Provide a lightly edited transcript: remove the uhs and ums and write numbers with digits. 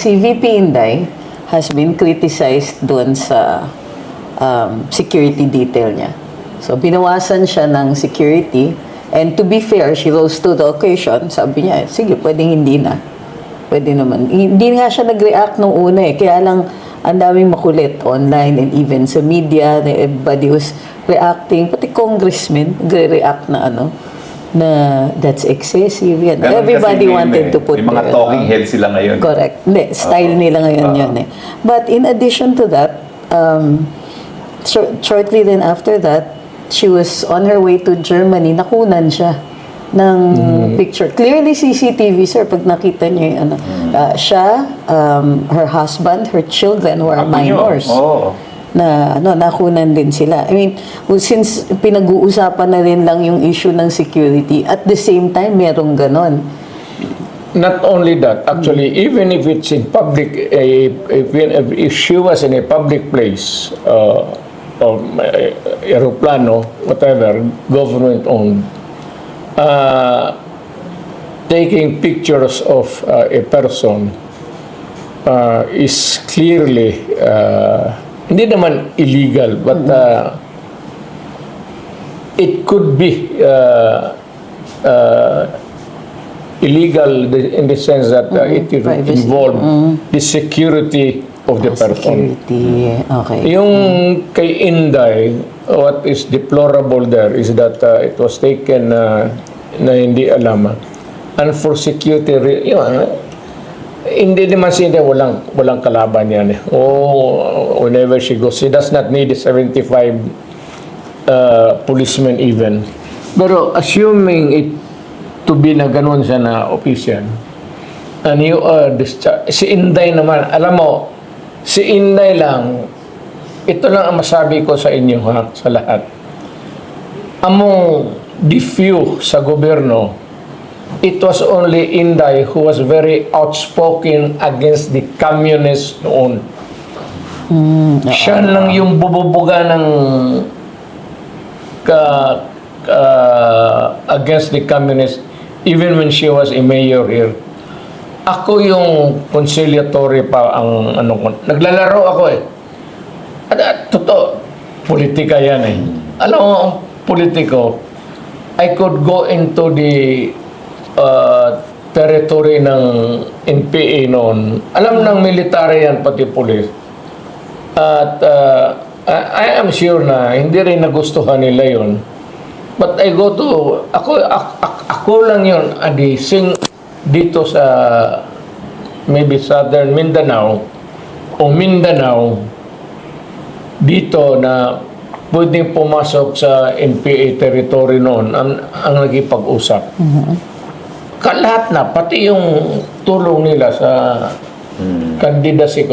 si VP Inday has been criticized doon sa security detail niya. So, binawasan siya ng security. And to be fair, she rose to the occasion. Sabi niya, sige, pwedeng hindi na. Pwede naman. Hindi nga siya nag-react nung una eh. Kaya lang, ang daming makulit online and even sa media. Everybody was reacting. Pati congressmen, nagre-react na na that's excessive. Yan. Everybody wanted to put may mga talking head sila ngayon. Correct. Hindi, style nila ngayon yun eh. But in addition to that, shortly then after that, she was on her way to Germany, nakunan siya ng picture. Clearly CCTV, sir, pag nakita niyo yung siya, her husband, her children who are minors. Na nakunan din sila. I mean, since pinag-uusapan na rin lang yung issue ng security, at the same time, merong ganon. Not only that, actually, even if it's in public, if she was in a public place, or aeroplano, whatever, government-owned, taking pictures of a person is clearly hindi naman illegal, but it could be illegal in the sense that it involve the security of the person. Security, okay. Yung kay Inday, what is deplorable there is that it was taken na hindi alam. And for security, hindi naman siya walang kalaban yan. Whenever she goes, she does not need 75 policemen even. Pero assuming it to be na ganun siya na official, and you are discharged, si Inday naman, alam mo, si Inday lang, ito lang ang masabi ko sa inyo sa lahat. Among the few sa gobyerno, it was only Inday who was very outspoken against the communists noon. Siya lang yung bububuga ng against the communists even when she was a mayor here. Ako yung conciliatory pa ang naglalaro ako eh. At totoo, politika yan eh. Alam mo, politiko, I could go into the territory ng NPA noon. Alam ng military yan, pati police. At I am sure na hindi rin nagustuhan nila yun. But I go to, ako lang yun, dito sa maybe southern Mindanao o Mindanao, dito na pwedeng pumasok sa NPA territory noon ang nagipag-usap. Lahat na, pati yung tulong nila sa candidacy ko.